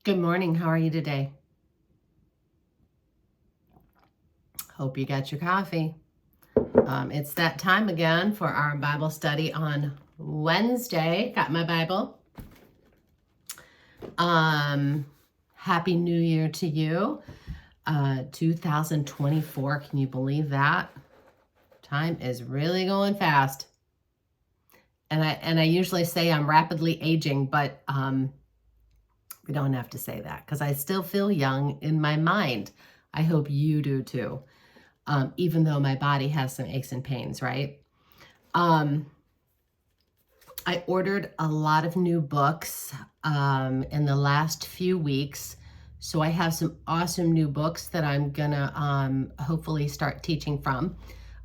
Good morning. How are you today? Hope you got your coffee. It's that time again for our Bible study on Wednesday. Got my Bible. Happy New Year to you. 2024. Can you believe that? Time is really going fast. And I usually say I'm rapidly aging, but we don't have to say that because I still feel young in my mind. I hope you do too. Even though my body has some aches and pains, right? I ordered a lot of new books in the last few weeks. So I have some awesome new books that I'm going to hopefully start teaching from.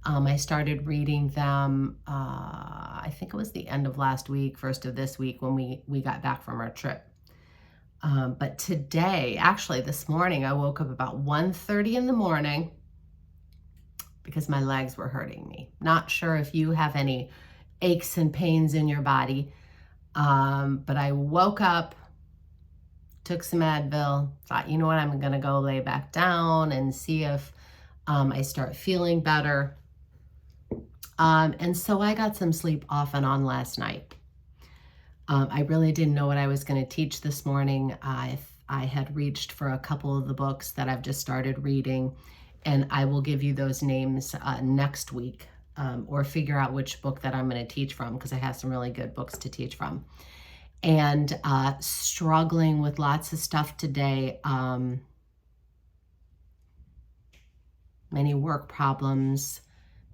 I started reading them, I think it was the end of last week, first of this week when we got back from our trip. But today, actually this morning, I woke up about 1:30 in the morning because my legs were hurting me. Not sure if you have any aches and pains in your body, but I woke up, took some Advil, thought, you know what, I'm going to go lay back down and see if I start feeling better. And so I got some sleep off and on last night. I really didn't know what I was going to teach this morning. I had reached for a couple of the books that I've just started reading, and I will give you those names next week, or figure out which book that I'm going to teach from because I have some really good books to teach from. And struggling with lots of stuff today, many work problems,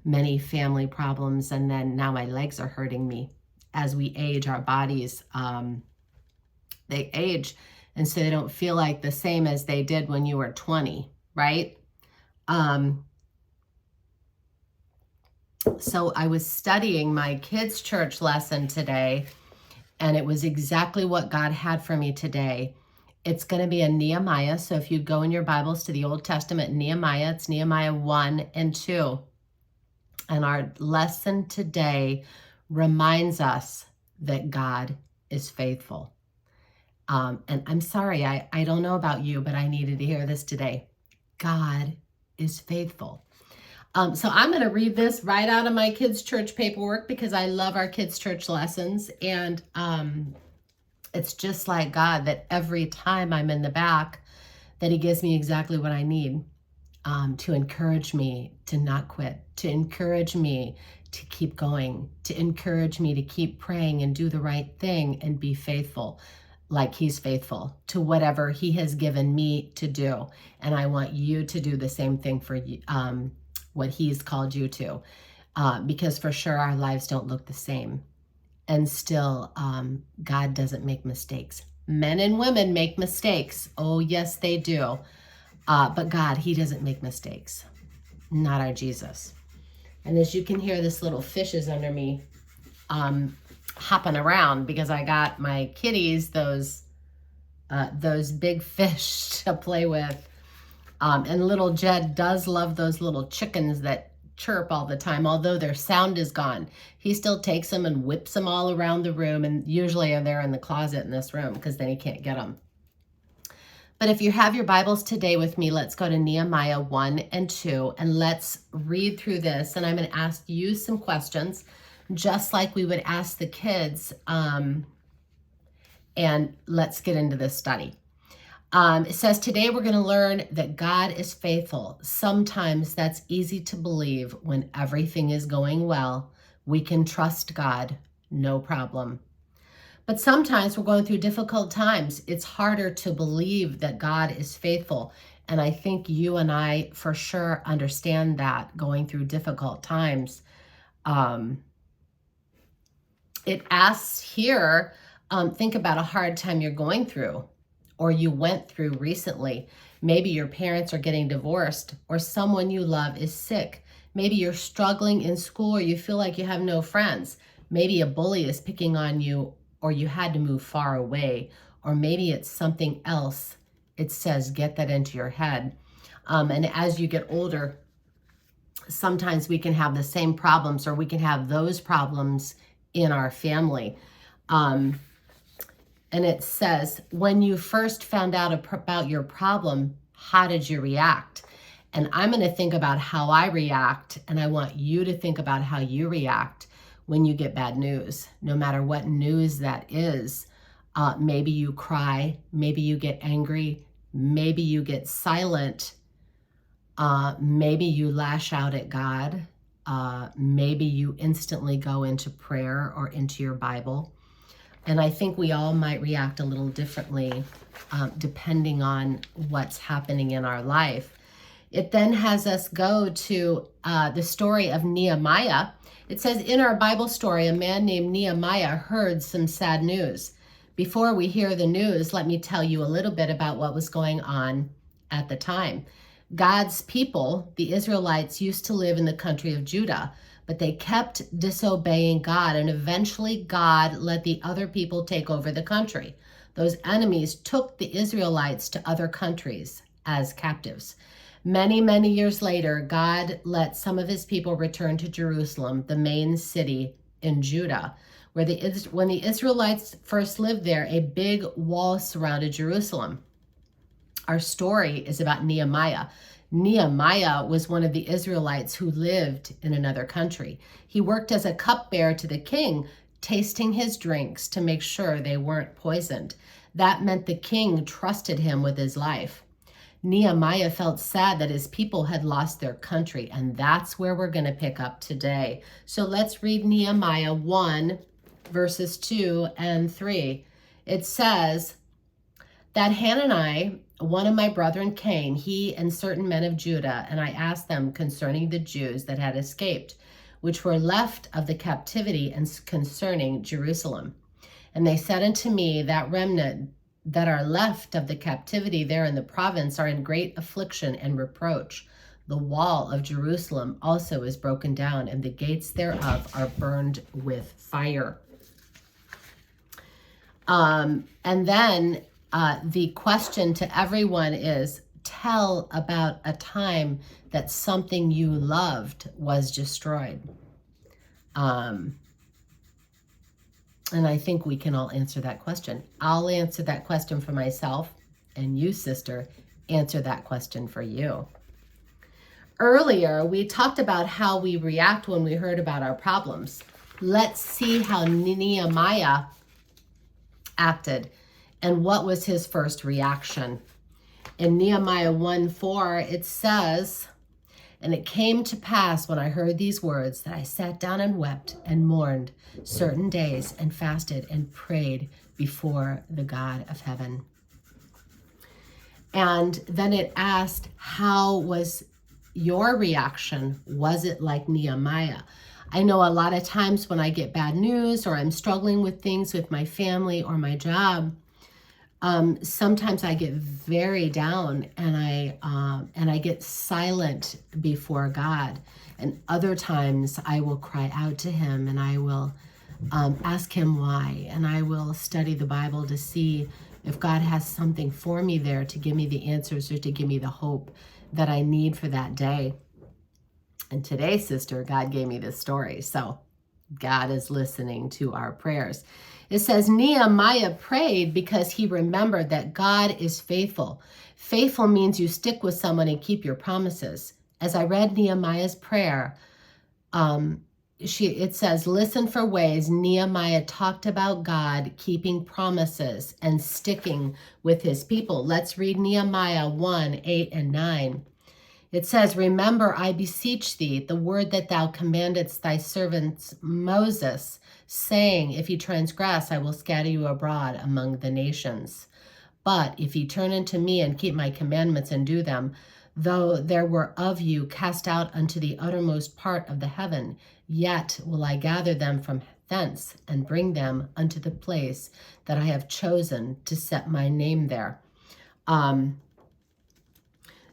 many family problems, and then now my legs are hurting me. As we age, our bodies, they age, and so they don't feel like the same as they did when you were 20, right? So I was studying my kids' church lesson today, and it was exactly what God had for me today. It's going to be a Nehemiah. So if you go in your Bibles to the Old Testament, Nehemiah, it's Nehemiah 1 and 2. And our lesson today reminds us that God is faithful. And I'm sorry, I don't know about you, but I needed to hear this today. God is faithful. So I'm going to read this right out of my kids' church paperwork because I love our kids' church lessons. And it's just like God that every time I'm in the back, that he gives me exactly what I need to encourage me to not quit, to encourage me to keep going, to encourage me to keep praying and do the right thing and be faithful like he's faithful to whatever he has given me to do. And I want you to do the same thing for what he's called you to, because for sure our lives don't look the same. And still, God doesn't make mistakes. Men and women make mistakes. Oh, yes, they do. But God, he doesn't make mistakes. Not our Jesus. And as you can hear, this little fish is under me hopping around because I got my kitties those big fish to play with. And little Jed does love those little chickens that chirp all the time, although their sound is gone. He still takes them and whips them all around the room, and usually they're in the closet in this room because then he can't get them. But if you have your Bibles today with me, let's go to Nehemiah 1 and 2, and let's read through this. And I'm going to ask you some questions, just like we would ask the kids, and let's get into this study. It says, today we're going to learn that God is faithful. Sometimes that's easy to believe when everything is going well. We can trust God, no problem. But sometimes we're going through difficult times. It's harder to believe that God is faithful. And I think you and I for sure understand that going through difficult times. It asks here, think about a hard time you're going through or you went through recently. Maybe your parents are getting divorced or someone you love is sick. Maybe you're struggling in school or you feel like you have no friends. Maybe a bully is picking on you or you had to move far away, or maybe it's something else. It says, get that into your head. And as you get older, sometimes we can have the same problems or we can have those problems in our family. And it says, when you first found out about your problem, how did you react? And I'm going to think about how I react, and I want you to think about how you react when you get bad news, no matter what news that is. Maybe you cry, maybe you get angry, maybe you get silent, maybe you lash out at God, maybe you instantly go into prayer or into your Bible. And I think we all might react a little differently depending on what's happening in our life. It then has us go to the story of Nehemiah. It says, in our Bible story, a man named Nehemiah heard some sad news. Before we hear the news, let me tell you a little bit about what was going on at the time. God's people, the Israelites, used to live in the country of Judah, but they kept disobeying God, and eventually God let the other people take over the country. Those enemies took the Israelites to other countries as captives. Many, many years later, God let some of his people return to Jerusalem, the main city in Judah, where when the Israelites first lived there, a big wall surrounded Jerusalem. Our story is about Nehemiah. Nehemiah was one of the Israelites who lived in another country. He worked as a cupbearer to the king, tasting his drinks to make sure they weren't poisoned. That meant the king trusted him with his life. Nehemiah felt sad that his people had lost their country, and that's where we're going to pick up today. So let's read Nehemiah 1, verses 2 and 3. It says, that Hanani, one of my brethren, came, he and certain men of Judah, and I asked them concerning the Jews that had escaped, which were left of the captivity, and concerning Jerusalem. And they said unto me, that remnant that are left of the captivity there in the province are in great affliction and reproach. The wall of Jerusalem also is broken down, and the gates thereof are burned with fire. And then the question to everyone is, tell about a time that something you loved was destroyed. And I think we can all answer that question. I'll answer that question for myself, and you, sister, answer that question for you. Earlier, we talked about how we react when we heard about our problems. Let's see how Nehemiah acted and what was his first reaction. In Nehemiah 1:4, it says, and it came to pass when I heard these words that I sat down and wept and mourned certain days and fasted and prayed before the God of heaven. And then it asked, how was your reaction? Was it like Nehemiah? I know a lot of times when I get bad news or I'm struggling with things with my family or my job, sometimes I get very down and I get silent before God. And other times I will cry out to him, and I will ask him why. And I will study the Bible to see if God has something for me there to give me the answers or to give me the hope that I need for that day. And today, sister, God gave me this story. So God is listening to our prayers. It says, Nehemiah prayed because he remembered that God is faithful. Faithful means you stick with someone and keep your promises. As I read Nehemiah's prayer, it says, listen for ways Nehemiah talked about God keeping promises and sticking with his people. Let's read Nehemiah 1, 8 and 9. It says, remember, I beseech thee, the word that thou commandedst thy servant Moses, saying, if ye transgress, I will scatter you abroad among the nations. But if ye turn unto me and keep my commandments and do them, though there were of you cast out unto the uttermost part of the heaven, yet will I gather them from thence and bring them unto the place that I have chosen to set my name there.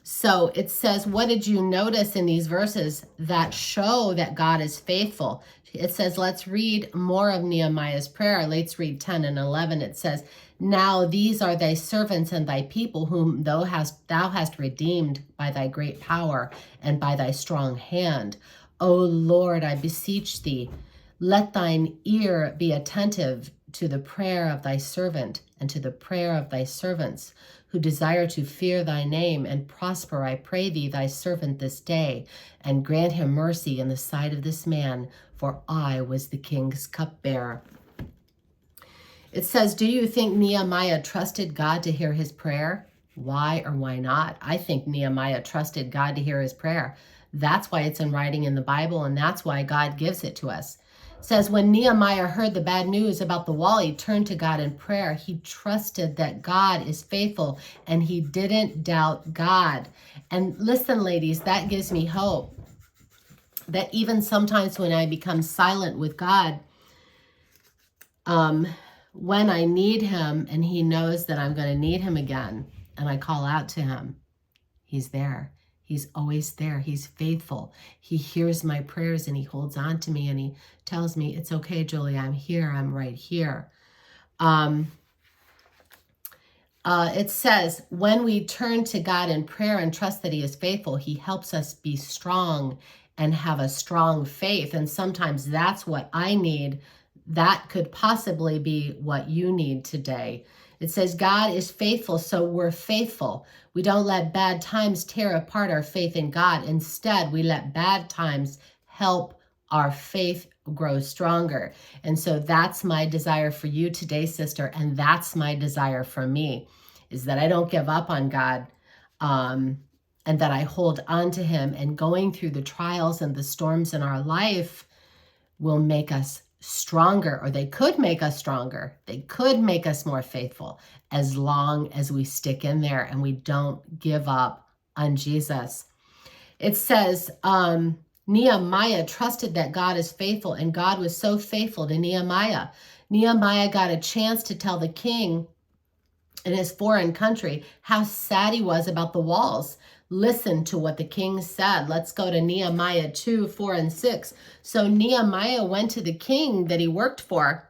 So it says, what did you notice in these verses that show that God is faithful? It says, let's read more of Nehemiah's prayer. Let's read 10 and 11. It says, now these are thy servants and thy people whom thou hast redeemed by thy great power and by thy strong hand. O Lord, I beseech thee, let thine ear be attentive to the prayer of thy servant and to the prayer of thy servants who desire to fear thy name and prosper, I pray thee, thy servant this day, and grant him mercy in the sight of this man, for I was the king's cupbearer. It says, do you think Nehemiah trusted God to hear his prayer? Why or why not? I think Nehemiah trusted God to hear his prayer. That's why it's in writing in the Bible, and that's why God gives it to us. It says, when Nehemiah heard the bad news about the wall, he turned to God in prayer. He trusted that God is faithful, and he didn't doubt God. And listen, ladies, that gives me hope. That even sometimes when I become silent with God, when I need him and he knows that I'm going to need him again, and I call out to him, he's there. He's always there. He's faithful. He hears my prayers and he holds on to me and he tells me, it's okay, Julie, I'm here. I'm right here. It says, when we turn to God in prayer and trust that he is faithful, he helps us be strong and have a strong faith. And sometimes that's what I need. That could possibly be what you need today. It says God is faithful, so we're faithful. We don't let bad times tear apart our faith in God. Instead, we let bad times help our faith grow stronger. And so that's my desire for you today, sister, and that's my desire for me, is that I don't give up on God, and that I hold on to him. And going through the trials and the storms in our life will make us stronger, or they could make us stronger. They could make us more faithful as long as we stick in there and we don't give up on Jesus. It says, Nehemiah trusted that God is faithful, and God was so faithful to Nehemiah. Nehemiah got a chance to tell the king in his foreign country how sad he was about the walls. Listen to what the king said. Let's go to Nehemiah 2, 4, and 6. So Nehemiah went to the king that he worked for,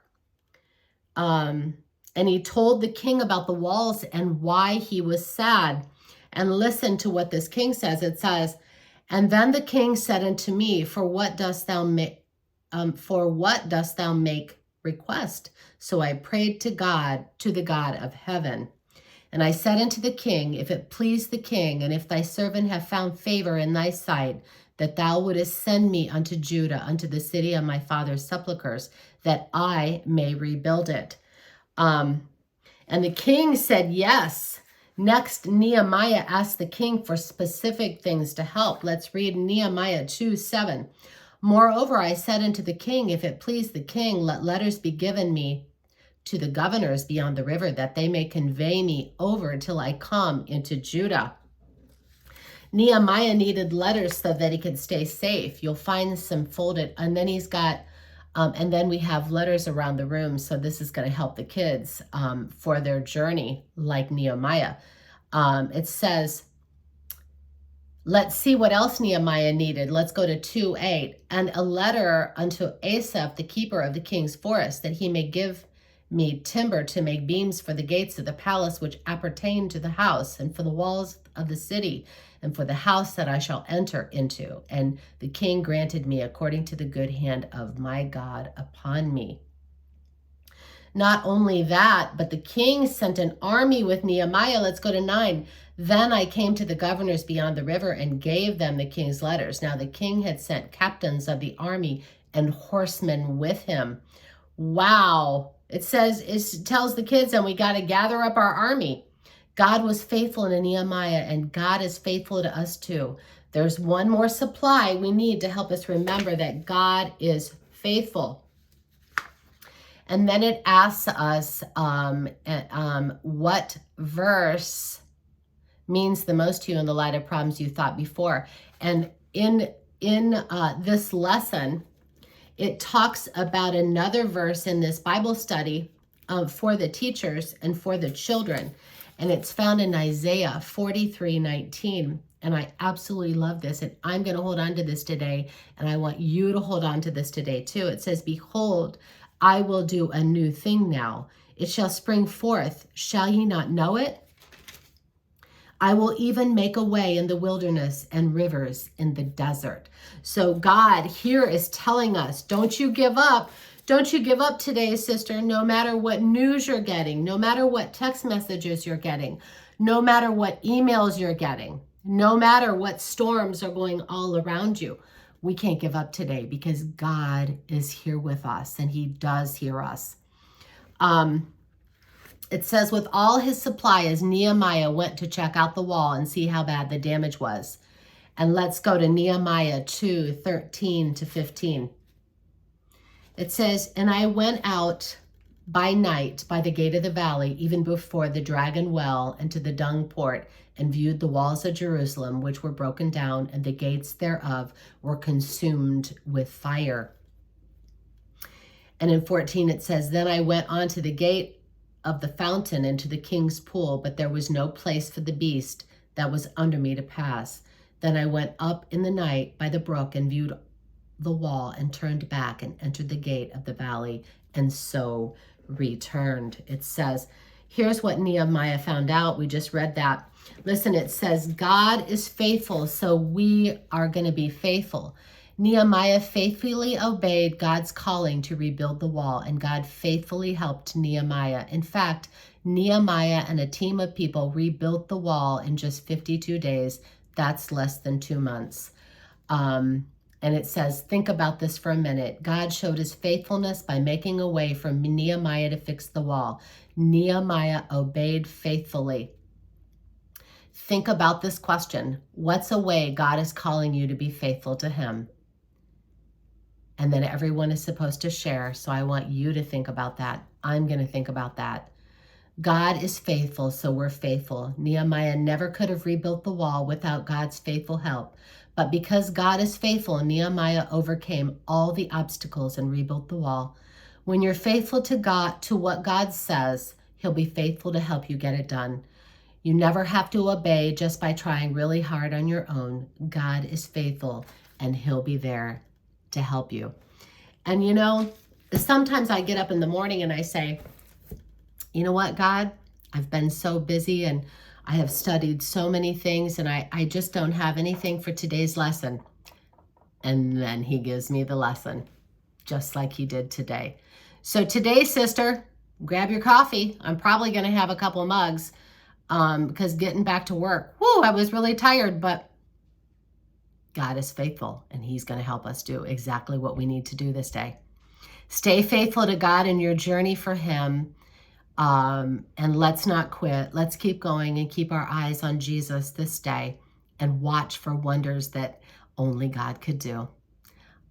and he told the king about the walls and why he was sad. And listen to what this king says. It says, and then the king said unto me, for what dost thou make request? So I prayed to God, to the God of heaven. And I said unto the king, if it please the king, and if thy servant have found favor in thy sight, that thou wouldest send me unto Judah, unto the city of my father's sepulchres, that I may rebuild it. And the king said yes. Next, Nehemiah asked the king for specific things to help. Let's read Nehemiah 2, 7. Moreover, I said unto the king, if it please the king, let letters be given me to the governors beyond the river, that they may convey me over till I come into Judah. Nehemiah needed letters so that he could stay safe. You'll find some folded, and then he's got, and then we have letters around the room. So this is going to help the kids for their journey, like Nehemiah. It says, let's see what else Nehemiah needed. Let's go to 2:8. And a letter unto Asaph, the keeper of the king's forest, that he may give me timber to make beams for the gates of the palace which appertain to the house, and for the walls of the city, and for the house that I shall enter into. And the king granted me according to the good hand of my God upon me. Not only that, but the king sent an army with Nehemiah. Let's go to 9. Then I came to the governors beyond the river and gave them the king's letters. Now the king had sent captains of the army and horsemen with him. Wow. It says, it tells the kids, and we got to gather up our army. God was faithful to Nehemiah, and God is faithful to us too. There's one more supply we need to help us remember that God is faithful. And then it asks us what verse means the most to you in the light of problems you thought before. And in this lesson, it talks about another verse in this Bible study for the teachers and for the children. And it's found in Isaiah 43:19. And I absolutely love this. And I'm going to hold on to this today. And I want you to hold on to this today too. It says, behold, I will do a new thing now. It shall spring forth. Shall ye not know it? I will even make a way in the wilderness and rivers in the desert. So God here is telling us, don't you give up. Don't you give up today, sister, no matter what news you're getting, no matter what text messages you're getting, no matter what emails you're getting, no matter what storms are going all around you. We can't give up today because God is here with us and he does hear us. It says with all his supplies, Nehemiah went to check out the wall and see how bad the damage was. And let's go to Nehemiah 2:13-15. It says, and I went out by night by the gate of the valley, even before the dragon well, and to the dung port, and viewed the walls of Jerusalem, which were broken down, and the gates thereof were consumed with fire. And in 14 it says, then I went on to the gate of the fountain into the king's pool, but there was no place for the beast that was under me to pass. Then I went up in the night by the brook and viewed the wall and turned back and entered the gate of the valley and so returned. It says, here's what Nehemiah found out. We just read that. Listen, it says, God is faithful, so we are going to be faithful. Nehemiah faithfully obeyed God's calling to rebuild the wall, and God faithfully helped Nehemiah. In fact, Nehemiah and a team of people rebuilt the wall in just 52 days. That's less than 2 months. And it says, think about this for a minute. God showed his faithfulness by making a way for Nehemiah to fix the wall. Nehemiah obeyed faithfully. Think about this question. What's a way God is calling you to be faithful to him? And then everyone is supposed to share. So I want you to think about that. I'm going to think about that. God is faithful, so we're faithful. Nehemiah never could have rebuilt the wall without God's faithful help. But because God is faithful, Nehemiah overcame all the obstacles and rebuilt the wall. When you're faithful to God, to what God says, he'll be faithful to help you get it done. You never have to obey just by trying really hard on your own. God is faithful and he'll be there to help you. And you know, sometimes I get up in the morning and I say, you know what, God, I've been so busy and I have studied so many things and I just don't have anything for today's lesson. And then he gives me the lesson, just like he did today. So today, sister, grab your coffee. I'm probably going to have a couple of mugs because getting back to work, whoo, I was really tired, but God is faithful and he's going to help us do exactly what we need to do this day. Stay faithful to God in your journey for him. And let's not quit. Let's keep going and keep our eyes on Jesus this day and watch for wonders that only God could do.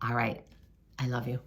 All right. I love you.